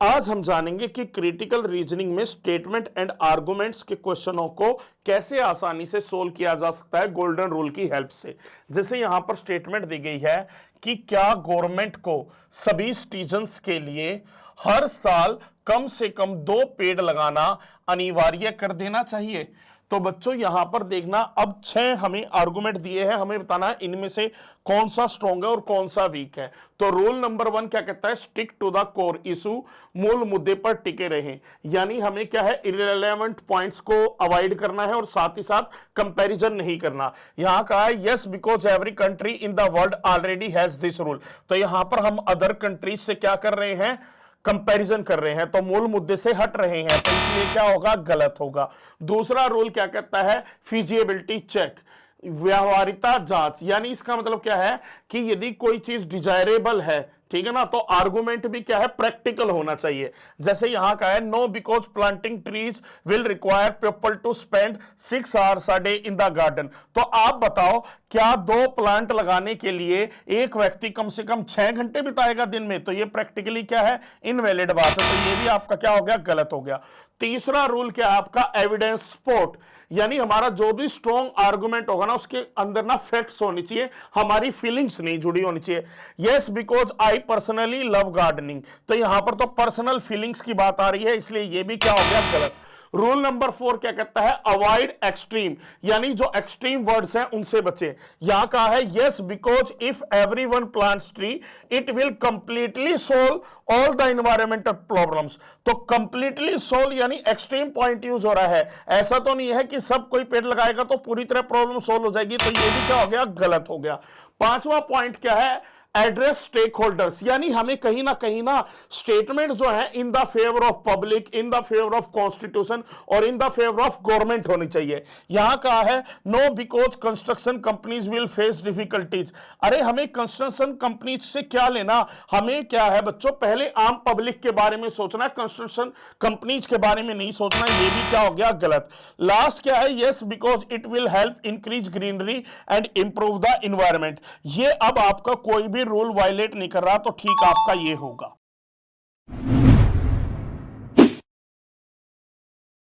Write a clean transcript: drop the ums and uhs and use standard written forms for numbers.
आज हम जानेंगे कि क्रिटिकल रीजनिंग में स्टेटमेंट एंड आर्गुमेंट्स के क्वेश्चनों को कैसे आसानी से सोल्व किया जा सकता है गोल्डन रूल की हेल्प से। जैसे यहां पर स्टेटमेंट दी गई है कि क्या गवर्नमेंट को सभी सिटीजन्स के लिए हर साल कम से कम 2 पेड़ लगाना अनिवार्य कर देना चाहिए। तो बच्चों यहां पर देखना, अब 6 हमें आर्गुमेंट दिए हैं, हमें बताना है इनमें से कौन सा स्ट्रॉन्ग है और कौन सा वीक है। तो रूल नंबर 1 क्या कहता है? Stick to the core issue, मूल मुद्दे पर टिके रहें। यानी हमें क्या है, इररिलेवेंट पॉइंट्स को अवॉइड करना है और साथ ही साथ कंपैरिजन नहीं करना। यहां कहा है yes because every country in the world already has this rule. तो यहां पर हम अदर कंट्रीज से क्या कर रहे हैं, कंपैरिजन कर रहे हैं, तो मूल मुद्दे से हट रहे हैं, तो इसलिए क्या होगा, गलत होगा। दूसरा रूल क्या कहता है? फिजिबिलिटी चेक, व्यवहारिता जांच। यानी इसका मतलब क्या है कि यदि कोई चीज डिजायरेबल है, ठीक है ना, तो आर्गुमेंट भी क्या है, प्रैक्टिकल होना चाहिए। जैसे यहां का है no because planting trees will require people to spend 6 hours a day in the garden. तो आप बताओ, क्या 2 प्लांट लगाने के लिए एक व्यक्ति कम से कम 6 घंटे बिताएगा दिन में? तो ये प्रैक्टिकली क्या है, इनवैलिड बात है। तो ये भी आपका क्या हो गया, गलत हो गया। तीसरा रूल क्या है आपका? एविडेंस सपोर्ट, यानी हमारा जो भी स्ट्रॉन्ग आर्गुमेंट होगा ना, उसके अंदर ना फैक्ट्स होनी चाहिए, हमारी फीलिंग्स नहीं जुड़ी होनी चाहिए। Yes because I personally love gardening, तो यहां पर तो पर्सनल फीलिंग्स की बात आ रही है, इसलिए ये भी क्या हो गया, गलत। रूल नंबर 4 क्या कहता है? अवॉइड एक्सट्रीम, यानी जो एक्सट्रीम वर्ड्स हैं उनसे बचे। यहां कहा है yes because if everyone plants tree it will completely solve all the environmental problems. तो कंप्लीटली सोल्व यानी एक्सट्रीम पॉइंट यूज हो रहा है। ऐसा तो नहीं है कि सब कोई पेड़ लगाएगा तो पूरी तरह प्रॉब्लम सोल्व हो जाएगी, तो ये भी क्या हो गया, गलत हो गया। पांचवा पॉइंट क्या है? एड्रेस स्टेक होल्डर्स, यानी हमें कहीं ना स्टेटमेंट जो है in the favour of public, in the favour of constitution और in the favour of government होनी चाहिए। यहां कहा है no because construction companies will face difficulties. अरे हमें कंस्ट्रक्शन कंपनीज से क्या लेना, हमें क्या है बच्चों, पहले आम पब्लिक के बारे में सोचना है, कंस्ट्रक्शन कंपनीज के बारे में नहीं सोचना। ये भी क्या हो गया, गलत। लास्ट क्या है? Yes because it will help increase greenery and improve the environment. ये अब आपका कोई भी रूल वायलेट नहीं कर रहा, तो ठीक आपका ये होगा।